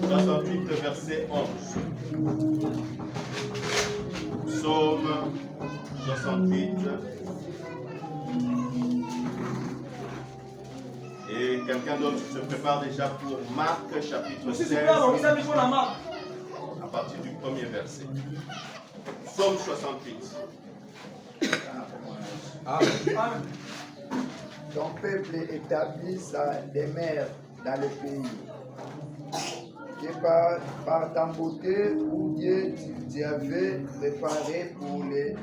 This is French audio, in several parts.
68, verset 11. Psaume 68. Et quelqu'un d'autre se prépare déjà pour Marc chapitre 16. À partir du premier verset. Psaume 68. Amen. Ton peuple établit sa demeure dans le pays. Et par ta beauté, où Dieu tu avais préparé pour les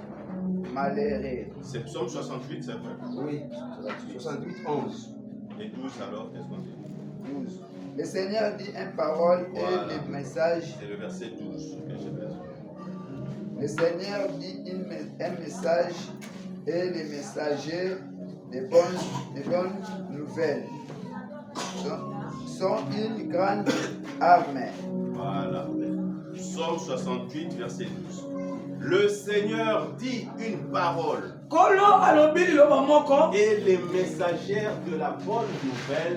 malheureux. C'est Psaume 68, c'est vrai? Oui, 68, 11. Et 12 alors, qu'est-ce qu'on dit? 12. Le Seigneur dit une parole Voilà. et le message. C'est le verset 12 que j'ai besoin. Le Seigneur dit un message et les messagers des bonnes nouvelles sont une grande armée. Voilà. Psaume 68, verset 12. Le Seigneur dit une parole. Et les messagères de la bonne nouvelle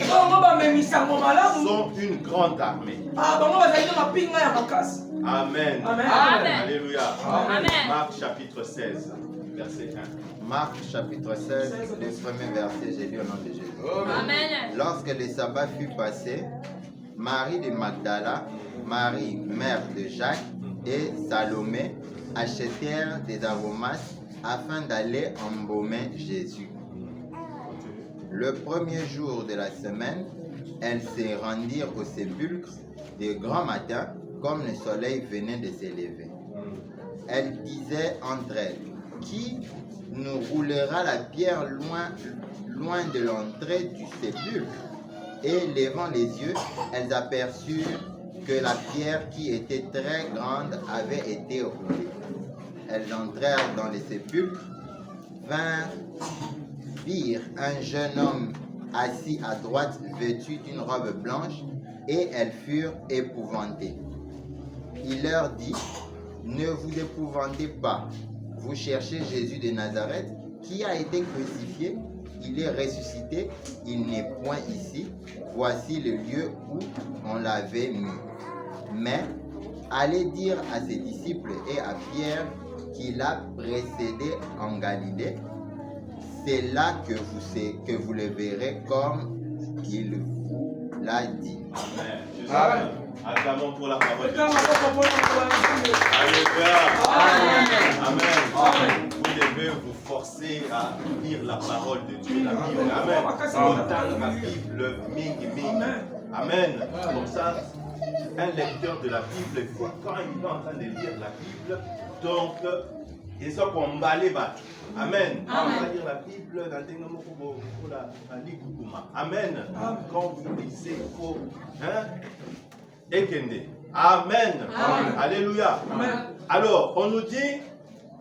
sont une grande armée. Amen. Alléluia. Marc chapitre 16, verset 1. Marc chapitre 16, le premier verset, j'ai lu au nom de Jésus. Amen. Lorsque le sabbat fut passé, Marie de Magdala, Marie, mère de Jacques, et Salomé achetèrent des aromates afin d'aller embaumer Jésus. Le premier jour de la semaine, elles se rendirent au sépulcre de grand matin, comme le soleil venait de s'élever. Elles disaient entre elles, qui nous roulera la pierre loin de l'entrée du sépulcre? Et levant les yeux, elles aperçurent que la pierre qui était très grande avait été roulée. Elles entrèrent dans le sépulcre, virent un jeune homme assis à droite, vêtu d'une robe blanche, et elles furent épouvantées. Il leur dit, ne vous épouvantez pas. Vous cherchez Jésus de Nazareth, qui a été crucifié. Il est ressuscité, il n'est point ici. Voici le lieu où on l'avait mis. Mais allez dire à ses disciples et à Pierre qu'il a précédé en Galilée. C'est là que vous le verrez comme il vous l'a dit. Amen. Jésus, Amen. acclamons pour la parole de Dieu. Amen. Alléluia. Amen. Vous devez vous forcer à lire la parole de Dieu, la Bible. Amen. Autant la Bible, mingi. Amen. Comme ça, un lecteur de la Bible, quand il est en train de lire la Bible, donc, il s'en combat les battus. Amen. On va lire la Bible dans Amen. Quand vous lisez, il faut ékende. Amen. Alléluia. Alors, on nous dit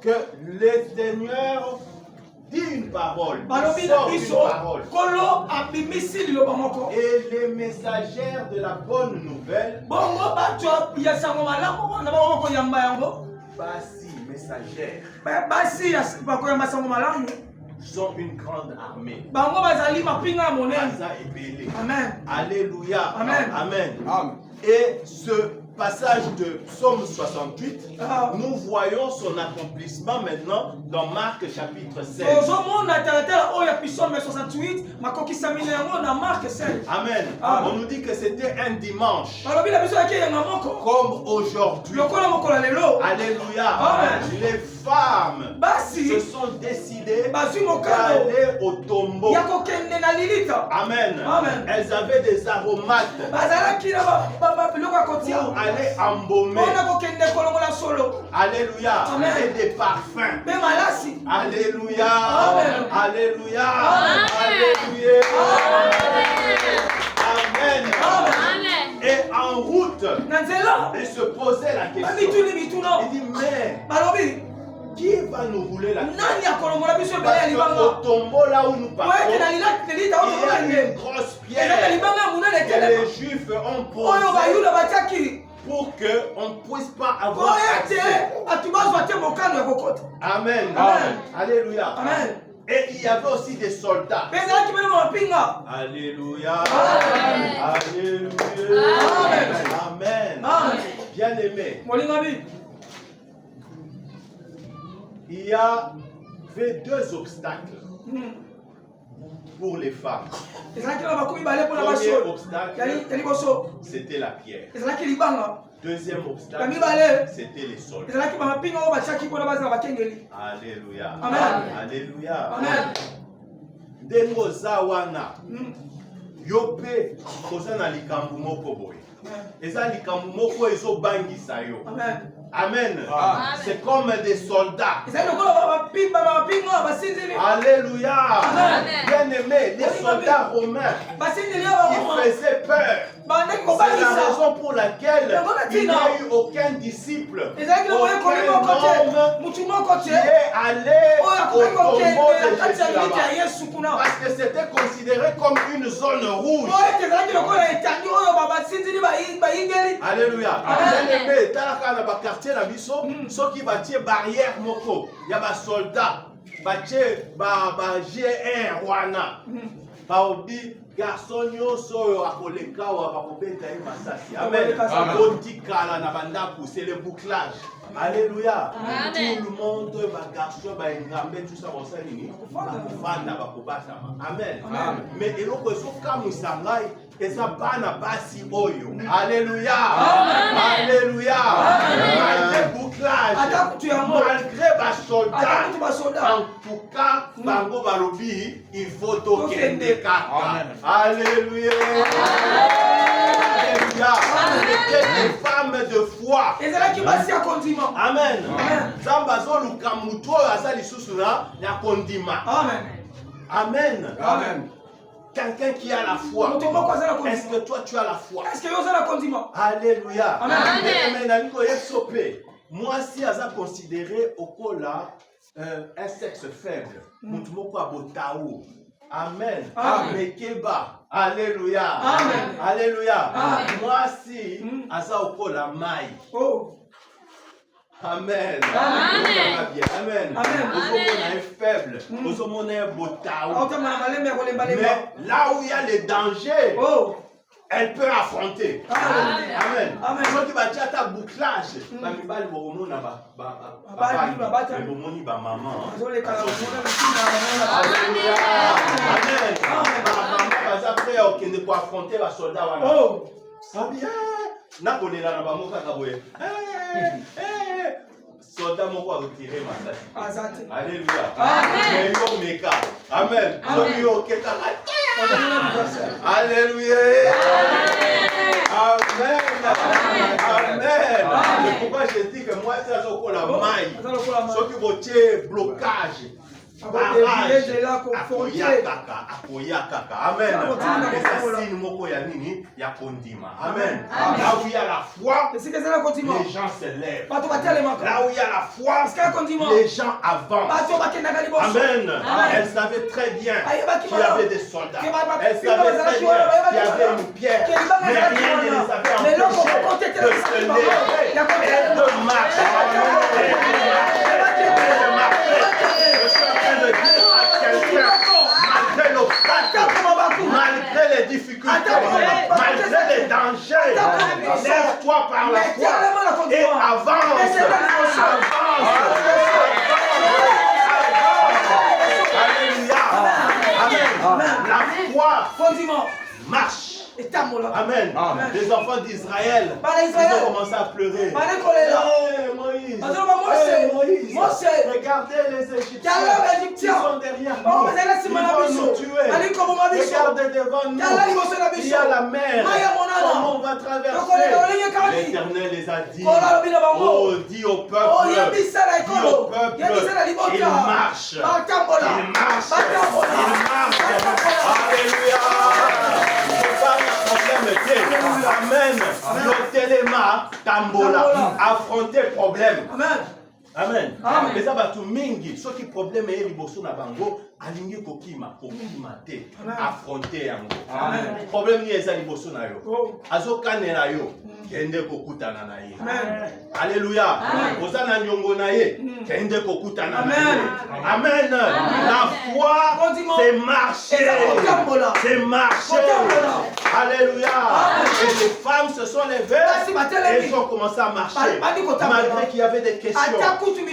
que le Seigneur dit une parole. Il sort une parole. Et les messagères de la bonne nouvelle, messagères, sont une grande armée. Amen. Alléluia. Amen. Amen. Et ce passage de Psaume 68, nous voyons son accomplissement maintenant dans Marc chapitre 16. Amen. On nous dit que c'était un dimanche. Comme aujourd'hui. Alléluia. Les femmes se sont décidées d'aller au tombeau. Amen. Elles avaient des aromates pour aller embaumer. Alléluia. Et des parfums. Alléluia. Alléluia. Alléluia. Amen. Et en route, il se posait la question. Il dit, mais qui va nous rouler la pierre? Parce qu'au tombeau là où nous partons, il y a une grosse pierre que les Juifs ont posée pour qu'on ne puisse pas avoir accès. Amen. Alléluia. Et il y avait aussi des soldats. Ezalaki mpe na mapinga. Alléluia. Amen. Alléluia. Amen. Amen. Bien-aimé, Molingami. il y avait deux obstacles pour les femmes. Ezalaki na bakomi bale mpona Premier baso. obstacle, Ya liboso. c'était la pierre. Ezalaki libanga. Deuxième Ya obstacle, mibale. c'était les soldats. Ezalaki bamapinga oyo batiaki mpona bazala bakengeli. Alléluia. Amen. Alléluia. Amen. Ndenge oza wana, yo mpe oza na likambo moko boye. Eza likambo moko ezobangisa yo. Amen. Amen. C'est comme des soldats. Ezali lokola bamapinga basinzili. Alléluia. Amen. Bien-aimés, les soldats romains, Basinzili ils oyo faisaient peur. bandeki C'est la kobangisa. raison pour laquelle il n'y a eu aucun disciple, Ezalaki na moye komi moko aucun te. homme Mutu moko qui te. est allé Oyo au akoki tombeau kokende de na kati ya Jésus miliki là-bas. ya Yesu kuna. Parce que c'était considéré comme une zone rouge. Oyo ezalaki lokola etandi oyo basinzili bayingeli. Alléluia. Amen. Bien-aimé, talaka na bakartier na biso, soki batie barrière moko, ya basoldat, batie ba G1 wana. Baobi garçon nyonso oyo akoleka awa bakobeta ye masasi. Amen. Otikala na bandako, c'est le bouclage. Alléluia. Tout le monde, ba garçon, ba engrambe, tout ça, on sait nini. Bakofanda, bakobatama. Amen. Mais eloko ezokamwisa ngai eza bana basi oyo. Alléluia. Alléluia. Malgré bouclage, malgré basoldat, en tout cas, bango balobi, il faut tokende kaka. Alléluia. Alléluia. C'était des femmes de foi. Ezalaki basi ya kondima. Amen. Nzambe azoluka mutu oyo aza lisusu na kondima. Amen. Amen. Amen. Quelqu'un qui a la foi. Mutu moko azala kondima. Est-ce que toi tu as la foi? Est-ce que yo ozala kondima? Alléluia. Amen. Mais naliko yesope. Moi si aza considéré okola un sexe faible. Mutu moko abotao. Amen. Mekeba. Alléluia. Amen. Alléluia. Amen. Moi si aza okola mai. Oh. Amen. Amen. Amen. Amen. Vous est faible. Vous un botao. Mais là où il y a les dangers, oh, elle peut affronter. Amen. Amen. Amen. Quand tu vas ta bouclage, bamibali bokomona bomoni ba maman. Alléluia. Amen. Maman baza prêt à okende ko affronter ba soldat wana. Oh. Sabia. Na kolela na bango kaka boye. Soldat moko a retiré masasi. Alléluia. Amen. Meka. Amen. Alléluia. Amen. Amen. Mais pourquoi je dis que moi c'est la maille. Ceux qui votent blocage. Barrage. Akoya kaka. Amen. Assassine moko ya nini ya kondima. Amen. Là où il y a la foi, les gens se lèvent. Là où il y a la foi, les gens avancent. Amen. Elle savait très bien qu'il y avait des soldats. Elle savait très bien qu'il y avait une pierre. Mais rien ne les avait empêchés de se lever et de marcher. Je suis en train de dire à quelqu'un, malgré l'obstacle, malgré les difficultés, malgré les dangers, lève-toi par la foi et avance. Alléluia. Amen. La foi marche. Amen. Les enfants d'Israël, ils ont commencé à pleurer. Moïse, Moïse, regardez les Égyptiens, ils sont derrière nous, ils vont nous tuer. Regardez devant nous, il y a la mer, comment on va traverser? L'Éternel les a dit, oh, dis au peuple, il marche, il marche, il marche. Alléluia. Amen. Le téléma, tambola, affronter problème. Amen. Amen. Eza batu mingi soki problème ye liboso na bango alingi kokima te affronter yango. Amen. Problème ni eza liboso na yo. Oh. Azokanela yo kende kokutana na ye. Amen. Alléluia. Oza na nyongo na ye kende kokutana na ye. Amen. Amen. La foi c'est marcher. C'est marcher. Alléluia. Et les femmes se sont levées et ils ont commencé à marcher. Malgré qu'il y avait des questions.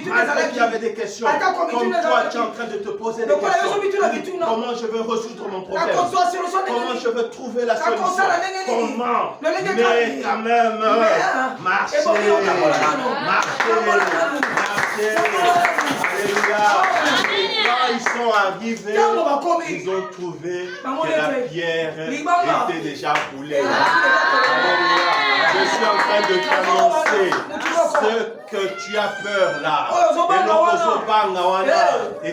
Malgré qu'il y avait des questions. Comme toi, tu es en train de te poser des questions. Comment je vais résoudre mon problème? Comment je vais trouver la solution? Comment? Mais quand même, marcher. Marcher. Alléluia. Quand ils sont arrivés, ils ont trouvé que la pierre était déjà coulée. Alléluia. Je suis en train de t'annoncer ce que tu as peur là. Et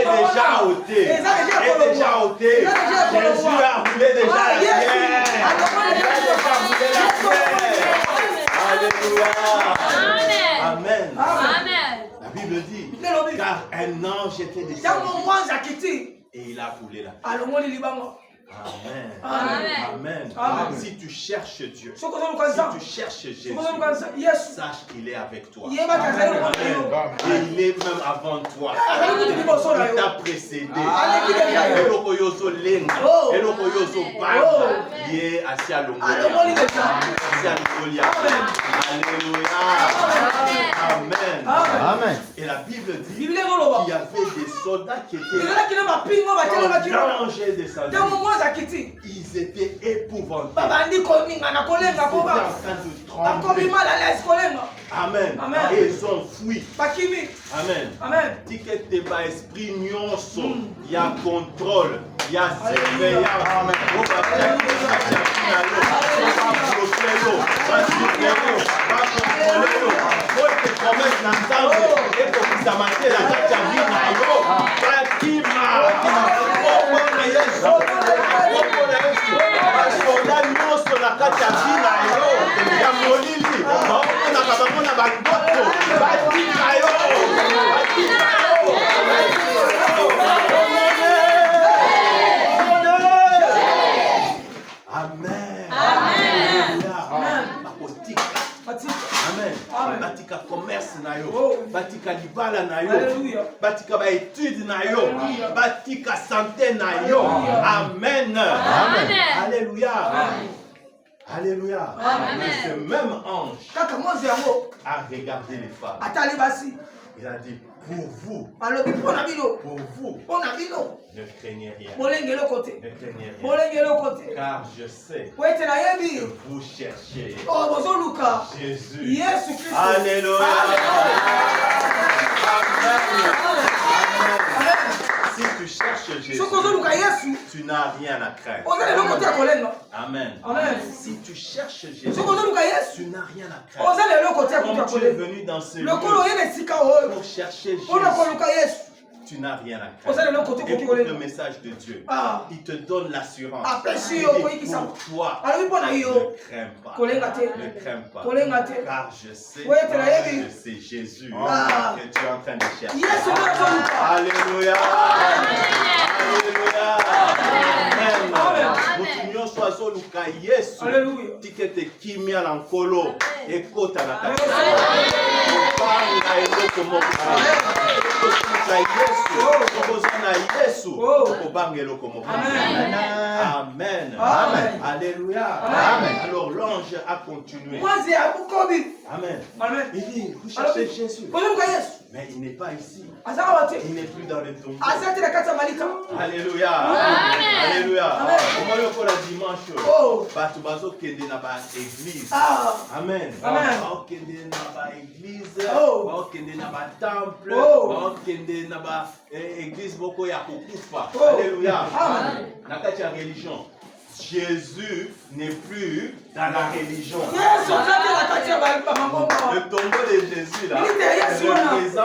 déjà ôté. Est déjà ôté. Jésus a roulé déjà la pierre. Alléluia. Amen. La Bible dit, car un ange était descendu et il a roulé la pierre. Amen. Amen. Amen. Si tu cherches Dieu, si tu cherches Jésus, sache qu'il est avec toi. Amen. Et il est même avant toi. Il t'a précédé. Alléluia. Amen. Amen. Et la Bible dit qu'il y avait des soldats qui étaient en danger de sa vie. Ils étaient épouvantés. Ils étaient en train de trembler. Amen. Et ils ont fui. Amen. Ticket de pas esprit nyonso. Il y a contrôle. Il y a surveillance. Amen. Batika commerce na yo. Batika libala na yo. Batika ba étude na yo. Batika santé na yo. Amen. Alléluia. Alléluia. Ce même ange a regardé les femmes. Il a dit, pour vous, ne craignez rien. Ne craignez rien. Car je sais que vous cherchez Jésus. Alléluia. Amen. Si tu cherches Jésus, tu n'as rien à craindre. Amen. Si tu cherches Jésus, tu n'as rien à craindre. Comme tu es venu dans ce lieu pour chercher Jésus, tu n'as rien à craindre. Écoute le message de Dieu. Il te donne l'assurance. Il dit pour toi, ne crains pas. Ne crains pas. Car je sais que c'est Jésus que tu es en train de chercher. Alléluia. Alléluia. Amen. Mutu nyonso luka Yesu. Tikete kimia na nkolo ekota na kati. Obanga eloko moko. Amen. Amen. Alléluia. Amen. Alors l'ange a continué. Amen. Il dit, vous cherchez Jésus. Mais il n'est pas ici. Il n'est plus dans le tombeau. Alléluia. Alléluia. Comment le faut la dimanche? Batu bazo kende na ba église. Amen. Ba kende na ba église. Ba kende na ba temple. Ba kende na ba église boko ya kokufa. Alléluia. Na kati ya religion. Jésus n'est plus dans la religion. Le tombeau de Jésus là représente la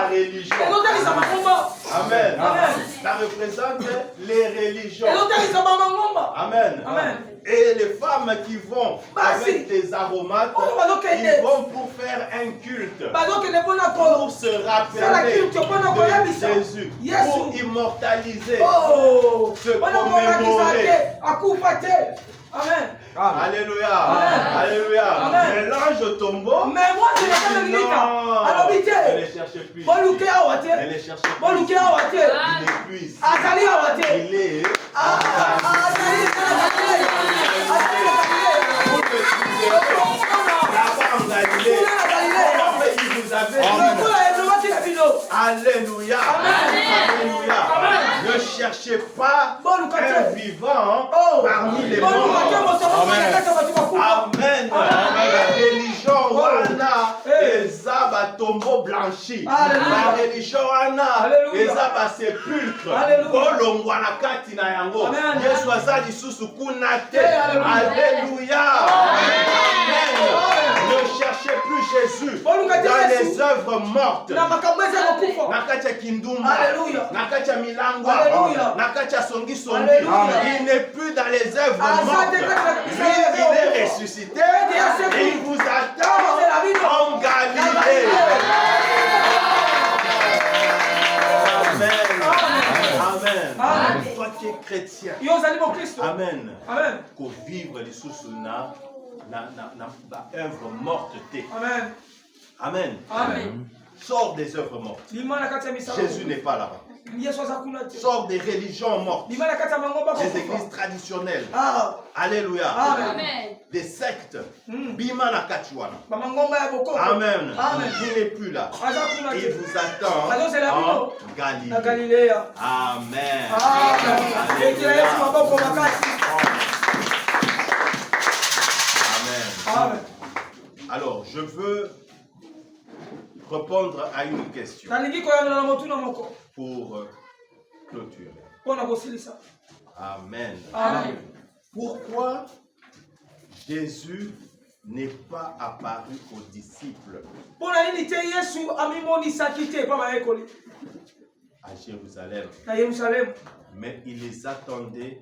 religion. Amen. Ta représente les religions. ezotalisa bamangomba. Amen. Amen. Et les femmes qui vont Basi. avec des aromates, Oh, bazokende. ils vont pour faire un culte. bazokende mpona Pour se rappeler culte, mpona koyebisa. de Jésus. Yesu. Pour immortaliser. Oh, Se mpona kolakisa commémorer. te akufa te. Amen. Alléluia. Amen. Alléluia. Amen. Mais l'ange tombeau. Mais moi, je n'ai pas de non. alobi te. Ne les cherchez plus. boluke awa te. Ne les cherchez plus. boluke awa te. Il épuise. azali awa te. Il est. Là-bas en Galilée. Il vous avait dit. Alléluia. Alléluia. Ne cherchez pas un vivant parmi les morts. Amen. La religion wana eza batombo blanchi. La religion wana eza basepulcre. Kolongwa na kati na yango. Yesu aza lisusu kuna te. Alléluia. Amen. Ne cherchez plus Jésus dans les œuvres mortes. Na kati ya kindumba. Na kati ya milangwa. Na kati ya songi songi. Il n'est plus dans les œuvres mortes. Lui, il est ressuscité. Et il vous attend en Galilée. Amen. Amen. Toi qui es chrétien. Amen. Amen. Pour vivre les sous na œuvre morte. Amen. Amen. Amen. Sors des œuvres mortes. Jésus n'est pas là-bas. Sors des religions mortes. Des églises traditionnelles. Alléluia. Amen. Des sectes. Bimana Kachuana. Amen. Il n'est plus là. Il vous attend en Galilée. Amen. Amen. Alors, je veux répondre à une question pour clôturer. Amen. Amen. Pourquoi Jésus n'est pas apparu aux disciples à Jérusalem, mais il les attendait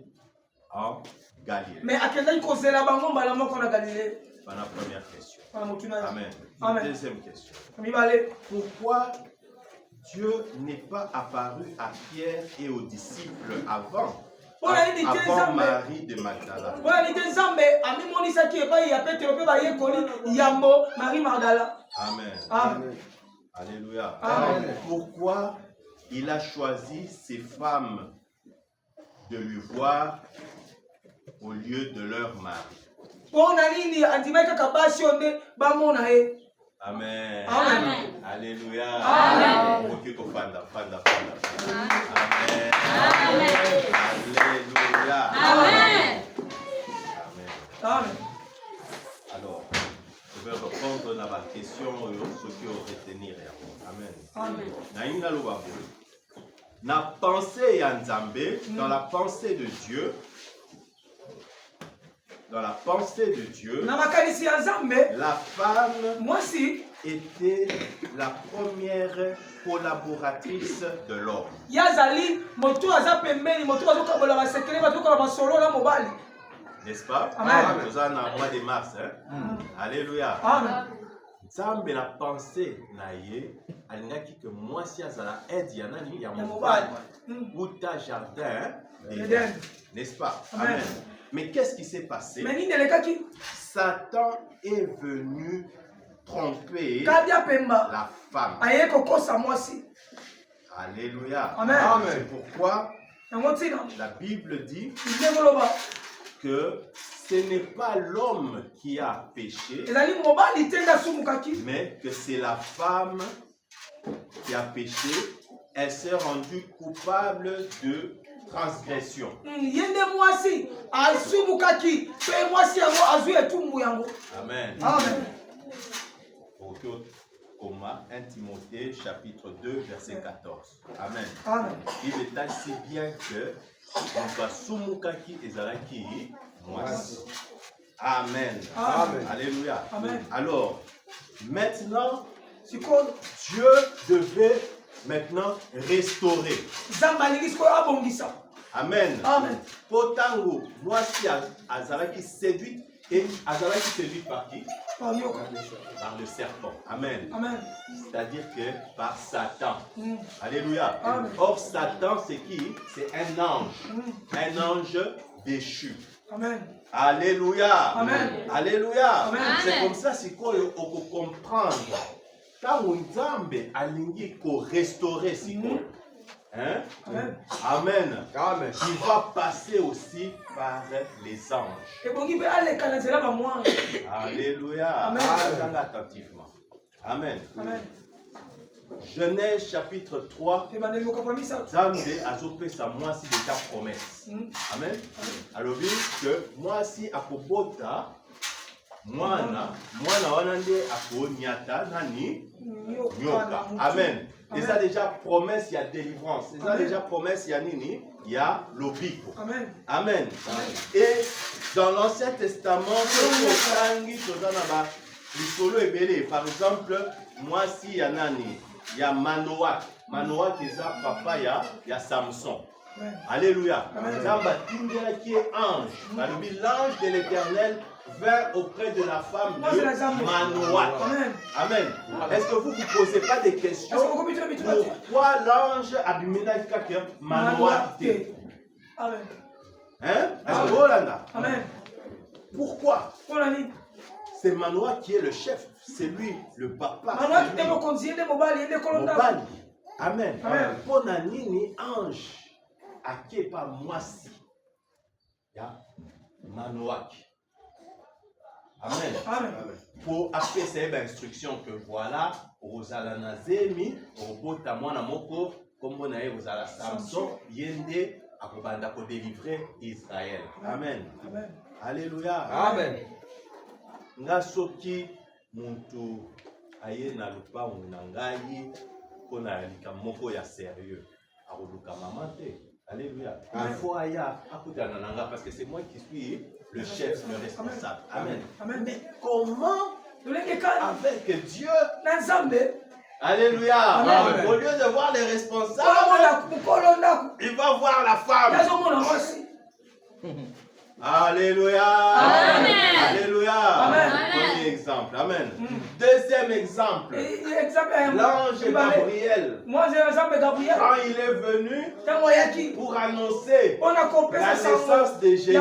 en Galilée? Voilà la première question. Amen. Amen. Deuxième question. Pourquoi Dieu n'est pas apparu à Pierre et aux disciples avant Marie de Magdala? Amen. Amen. Alléluia. Amen. Pourquoi il a choisi ces femmes de lui voir au lieu de leur mari? Amen. Amen. Alléluia. Amen. Amen. Amen. Alléluia. Amen. Amen. Alors, je vais répondre à ma question ce qui aurait retenir. Amen. Amen. Naïna Lobabu. Na pensée Yanzambe, dans la pensée de Dieu, la femme était la première collaboratrice de l'homme. N'est-ce pas? Amen. Nous avons un mois de mars. Alléluia. Amen. Nzambe na pensée na ye alingaki que moi si azala aide ya nani ya mobali uta jardin d'Éden, n'est-ce pas? Amen. Mais qu'est-ce qui s'est passé? Satan est venu tromper la femme. Alléluia. Amen. C'est pourquoi la Bible dit que ce n'est pas l'homme qui a péché, mais que c'est la femme qui a péché. Elle s'est rendue coupable de transgression. Amen. Amen. Coma 1 Timothée chapitre 2 verset 14. Amen. Amen. Il est si bien que on va soumukaki ezalaki mwasi. Amen. Amen. Alléluia. Amen. Alors, maintenant, Dieu Dieu devait maintenant restaurer. Nzambe alingi sikoyo abongisa. Amen. Amen. Potango, moi si Azalaki séduite et Azalaki séduite par qui? Par le serpent. Amen. Amen. C'est-à-dire que par Satan. Alléluia. Amen. Or Satan c'est qui? C'est un ange. Un ange déchu. Amen. Alléluia. Amen. Alléluia. Amen. C'est comme ça c'est quoi on peut comprendre. Quand Nzambe alingi ko restaurer si quoi. Hein? Amen. Amen. Amen. Il va passer aussi par les anges. Et bon, il peut aller quand c'est là bas moi. Alléluia. Amen. Regardez attentivement. Amen. Amen. Genèse chapitre 3. Et ben le compromis ça. Nzambe azopesa mwasi déjà promesse. Amen. Alors dit que mwasi akobota mwana wana nde akonyata nani nyoka. Amen. Et ça déjà promesse, il y a délivrance. Et ça déjà promesse, il y a nini? Il y a l'obiko. Amen. Amen. Et dans l'Ancien Testament, par exemple, moi si il y a nani, il y a Manoach. Manoach est papa, il y a Samson. Alléluia. Zamba Tindela qui est ange. L'ange de l'Éternel vint auprès de la femme de Manoach. Amen. Amen. Est-ce que vous ne vous posez pas des questions? Pourquoi l'ange Abimelech Manoach? Amen. Hein? Est-ce que vous l'avez? Amen. Pourquoi? C'est Manoach qui est le chef. C'est lui le papa. Manoach est le conseiller de Mobali. Amen. Amen. Pour Nanini, ange, à qui pas moisi. Manoach. Amen. Amen. Pour appeler ces instructions que voilà, Rosala Nazemi, Robota Mwana Moko, comme on a eu Rosala Samson, Yende, Akobanda pour délivrer Israël. Amen. Amen. Alléluia. Amen. Ngasoki muntu aye na lupango na ngai pona alika moko ya sérieux akoluka maman te. Alléluia. Il faut aya akutana na nga parce que c'est moi qui suis le chef, le responsable. Amen. Amen. Mais comment avec Dieu? Alléluia. Amen. Au lieu de voir les responsables, il va voir la femme. Alléluia. Amen. Alléluia. Amen. Premier exemple. Amen. Deuxième exemple. L'ange Gabriel. Quand il est venu pour annoncer la naissance de Jésus,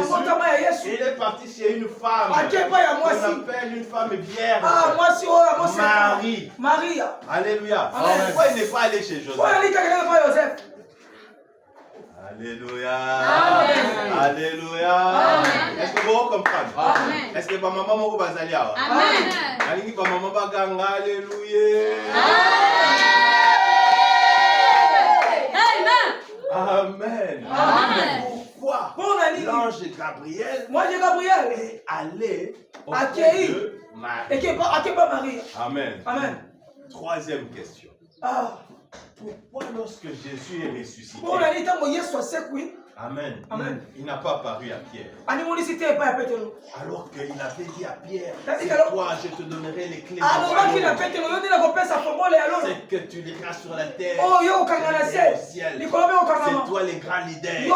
il est parti chez une femme. On appelle une femme vierge. Marie. Alléluia. Pourquoi il n'est pas allé chez Joseph? Alléluia. Amen. Alléluia. Amen. Est-ce que vous comprenez? Amen. Est-ce que ma maman moko bazali awa? Amen. Alingi ba maman baganga alléluia. Amen. Amen. Pourquoi l'ange Gabriel est allé Accueillir. de Marie? Et pas Marie. Amen. Amen. Troisième question. Pourquoi lorsque Jésus est ressuscité? Amen. Amen. Il n'a pas apparu à Pierre. Alors Alors qu'il avait dit à Pierre, C'est c'est toi, je te donnerai les clés du royaume. C'est que tu liras sur la terre, et au ciel. C'est toi les grands leaders.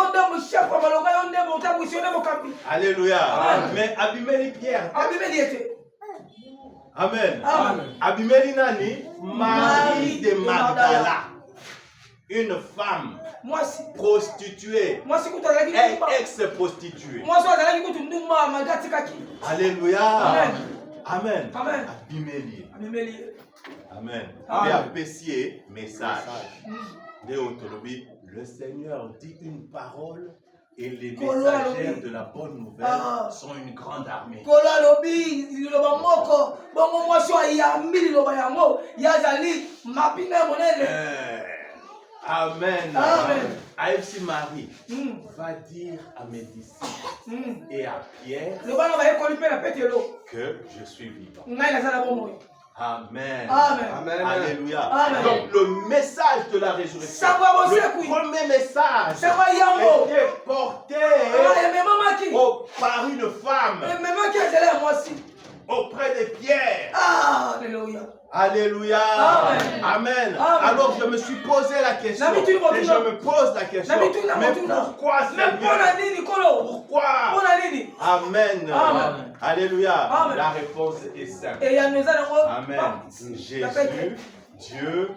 Alléluia. Amen. Mais Abimeli Pierre. Amen. Amen. Abimeli Nani, Marie de Magdala. Une femme prostituée et ex-prostituée. Alléluia. Amen. Amen. Amen. Abimeli. Amen. Amen. Et apprécier message. Le Seigneur dit une parole et les messagers de la bonne nouvelle sont une grande armée. Amen. Amen. AFC Marie va dire à mes disciples et à Pierre que je suis vivant. Amen. Amen. Alléluia. Amen. Donc le message de la résurrection, le premier message était porté par une femme auprès de Pierre. Alléluia. Alléluia. Amen. Amen. Amen. Alors je me suis posé la question. Et je me pose la question. Mais pourquoi Seigneur? Pourquoi? Amen. Amen. Alléluia. Amen. La réponse est simple. Amen. Jésus, Dieu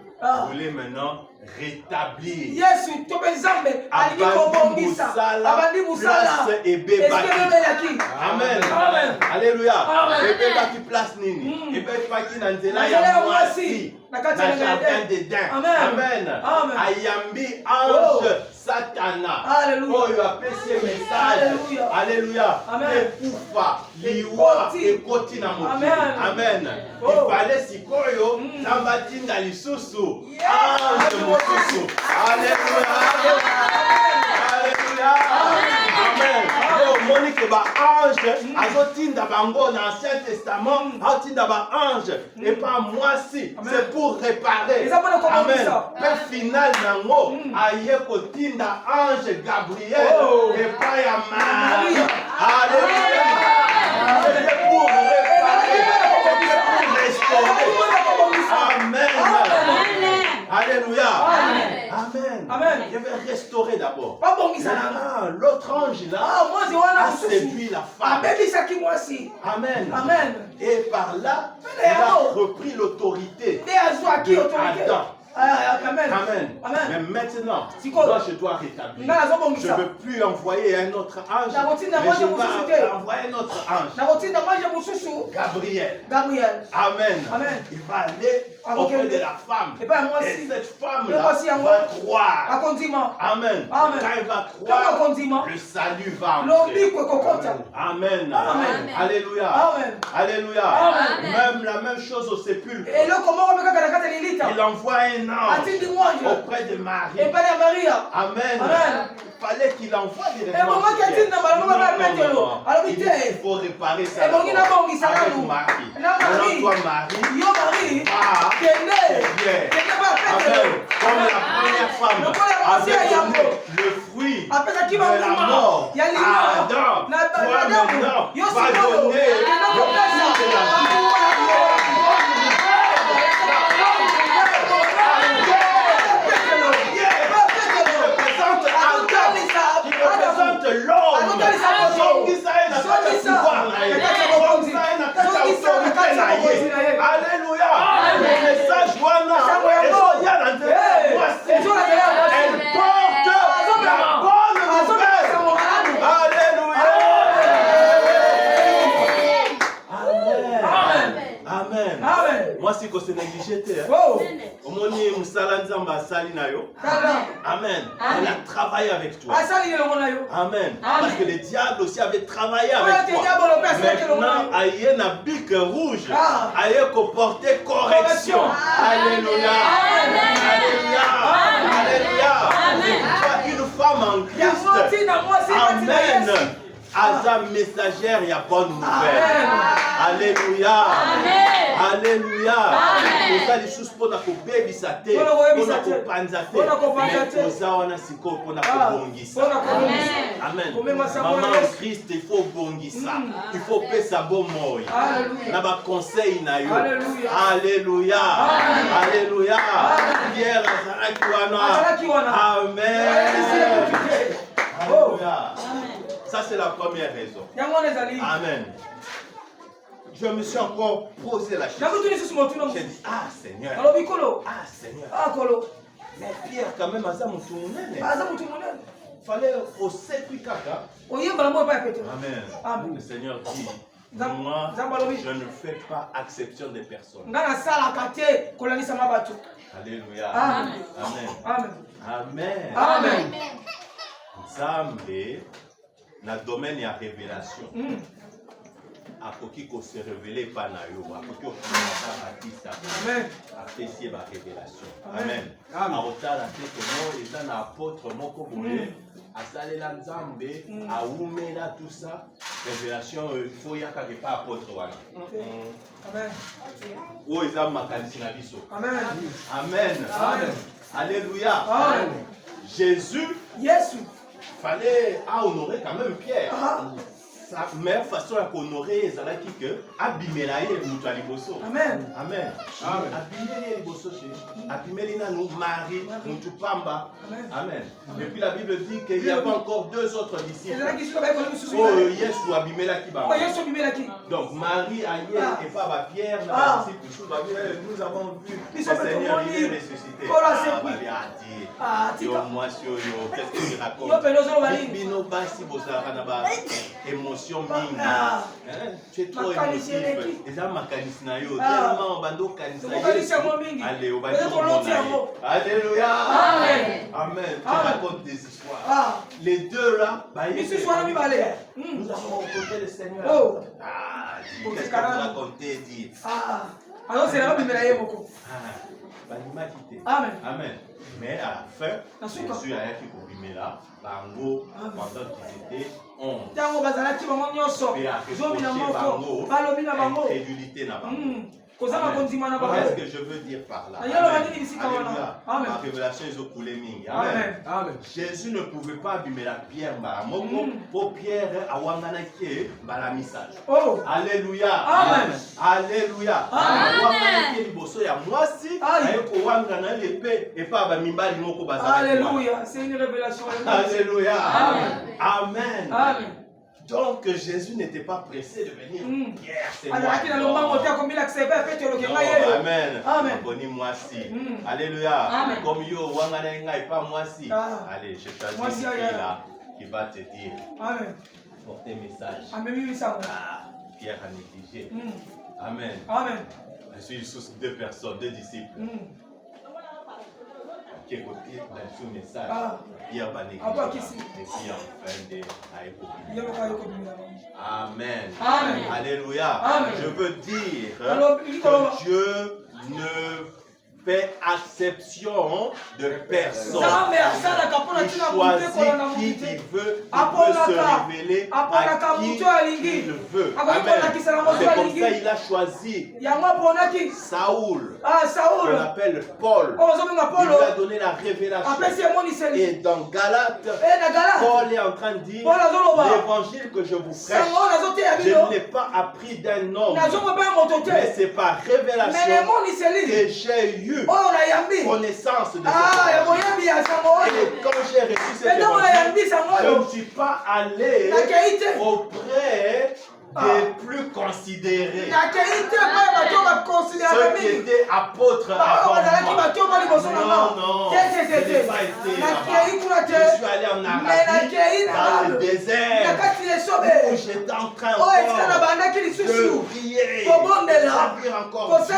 voulait maintenant rétablir. Yesu to bezambe aliki kobongisa abandi musala place ebe baki. Amen. Amen. Alléluia. Amen. Ebe baki place nini? Ebe baki na nzela ya mwasi na jardin d'Éden. Amen. Ayambi ange Satana. Oyo apesi message. Alléluia. Ekufa liwa ekoti na moto. Amen. Ifale sikoyo tambatinda lisusu. Ange mosusu. Alléluia. Alléluia. Amen. Monique ba ange azotinda bango dans l'Ancien Testament, azotinda ba ange et pas moi si, c'est pour réparer. Amen. Père final nango aye kotinda ange Gabriel et pas ya Marie. Alléluia. C'est pour réparer, c'est pour restaurer. Amen. Alléluia. Amen. Amen. Je vais restaurer d'abord. L'autre ange là a séduit la femme. Amen. Amen. Et par là, il a repris l'autorité d'Adam. Amen. Mais maintenant, moi je dois rétablir. Je ne veux plus envoyer un autre ange, mais je vais envoyer un autre ange. Gabriel. Amen. Il va aller auprès de la femme. Et cette femme-là va croire. Amen. Quand elle va croire, le salut va entrer. Amen. Alléluia. Alléluia. Même la même chose au sépulcre. Il envoie un ange auprès de Marie. Amen. Il fallait qu'il envoie directement. Il faut réparer ça avec Marie. Alors toi Marie, Amen. Comme la première femme avait donné le fruit de la mort à Adam, toi maintenant vas donner le fruit de la vie. L'homme, alléluia. Le message elle porte la bonne nouvelle. Alléluia. Amen. Moi si c'est négligé. Omoni musala nzamba asali na yo. Amen. Elle a travaillé avec toi. Amen. Parce que le diable aussi avait travaillé avec toi. Maintenant, aïe na bic rouge. Aïe comporter correction. Alléluia. Alléluia. Alléluia. Une femme en Christ. Amen. Asa messagère, il y a bonne nouvelle. Alléluia. Alléluia. Pour ça, les choses pour la baby saté, pour la panzaté, pour ça on a si quoi pour la bongisa. Amen. Maman en Christ, il faut bongisa. Il faut payer sa bon mot. Na ba conseil na yo. Alléluia. Alléluia. Pierre azalaki wana. Amen. Alléluia. Ça, c'est la première raison. Amen. Je me suis encore posé la question. J'ai dit, ah Seigneur. Ah Seigneur. Mais Pierre, quand même, il fallait au circuit caca. Amen. Le Seigneur dit, moi, je ne fais pas exception des personnes. Alléluia. Amen. Amen. Nzambe. Dans le domaine de la révélation, akoki ko se révéler par na yo, akoki ko baptiste, amen, apprécier la révélation, amen. Aotala te kono eza na apôtre moko boye, asalela nzambe, aumela tout ça, révélation faut yaka ke pas apôtre wana. Amen. O eza makanisi na biso. Amen. Amen. Alléluia. Jésus, fallait honorer quand même Pierre. sa meilleure façon à honorer ezalaki que abimela ye mutu ya liboso. Amen. Amen. Abimeli ye liboso chez abimeli nanu Marie mutu pamba. Amen. Et puis la Bible dit qu'il y avait encore deux autres disciples. Oh Yesu abimelaki ba. Donc Marie aye et pas Pierre na disciple nous avons vu le Seigneur il est ressuscité. Yo moi sur yo qu'est-ce que tu racontes? Bino basi bozala na ba émotion mingi. Tu es trop émotif. Eza makanisi na yo tellement bando kanisa yo. Allez, on va dire alléluia. Amen. Amen. Tu racontes des histoires. Les deux là, nous avons rencontré le Seigneur. Qu'est-ce que vous racontez, dit? Alors c'est là où il me l'a eu beaucoup. Amen. Amen. Mais à la fin, Jésus a été pour là, Bango, pendant qu'ils étaient 11. Et à reprocher Bango, incrédulité n'a pas. Qu'est-ce que je veux dire par là? Alléluia. La révélation est au coulé mingi. Amen. Jésus ne pouvait pas abîmer la pierre. Pour Pierre, à Wanganake, la message. Alléluia. Amen. Alléluia. Alléluia. C'est une révélation. Alléluia. Amen. Amen. Donc Jésus n'était pas pressé de venir. Pierre, c'est moi. Amen. Amen. Moi si. Alléluia. Comme yo wangana et pas moi si. Allez, je choisis là qui va te dire. Amen. Porter message. Pierre a négligé. Amen. Amen. Je suis sous deux personnes, deux disciples. Qui est côté d'un sous-message. Pierre va négliger. Et puis enfin de Amen. Amen. Alléluia. Amen. Je veux dire que Dieu ne fait exception de personne. Il choisit qui il veut, il peut se révéler à qui il veut. Amen. C'est comme ça il a choisi Saoul, qu'on appelle Paul. Il lui a donné la révélation. Et dans Galates, Paul est en train de dire l'évangile que je vous prêche, je ne l'ai pas appris d'un homme, mais c'est par révélation que j'ai eu connaissance de ce et quand j'ai reçu cette évangile, je ne suis pas allé auprès des plus considérés. Ceux qui étaient apôtres avant moi. Non, je n'ai pas été là-bas. Je suis allé en Arabie, dans le désert, où j'étais en train de prier, de servir encore Dieu.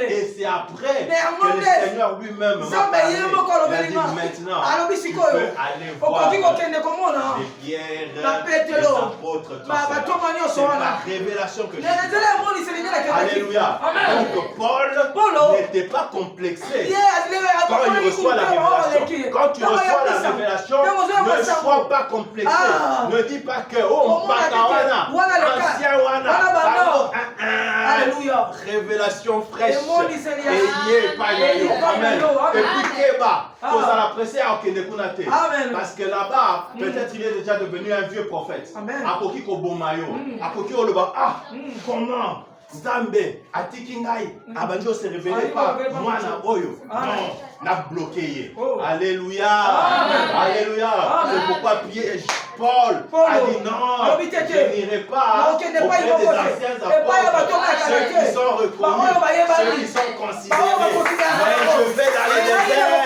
Et c'est après que le Seigneur lui-même m'a parlé. Il a dit maintenant, tu peux aller voir les pierres, les apôtres, tout ça. C'est la révélation que j'ai. Alléluia. Donc Paul n'était pas complexé quand il reçoit la révélation. Quand tu reçois la révélation, ne sois pas complexé. Ne dis pas que oh pakawana, ancien wana. Alléluia. Révélation fraîche. Et pas Amen. Et puis Keba. Parce que là-bas, peut-être il est déjà devenu un vieux prophète. Apoki Kobomayo. Apoki Oloba. Comment Zambé, Atikingai, Abanjo s'est révélé par Moana Oyo. Non, n'a bloqué. Alléluia. Alléluia. C'est pourquoi Paul a dit non, je n'irai pas auprès des anciens apôtres, ceux qui sont reconnus, ceux qui sont considérés. Mais je vais dans les déserts.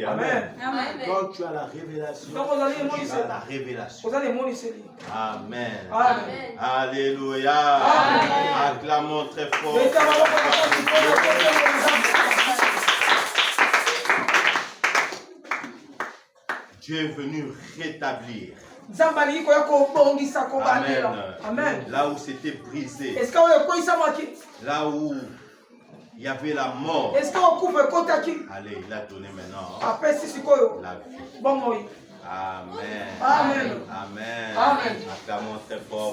Amen. Amen. Quand tu as la révélation, tu as la révélation. Amen. Amen. Alléluia. Amen. Acclamons très fort. Dieu est venu rétablir. Amen. Amen. Là où c'était brisé. Là où il y avait la mort. Allez, il a donné maintenant la vie. Amen. Amen. Amen. Acclamons très fort.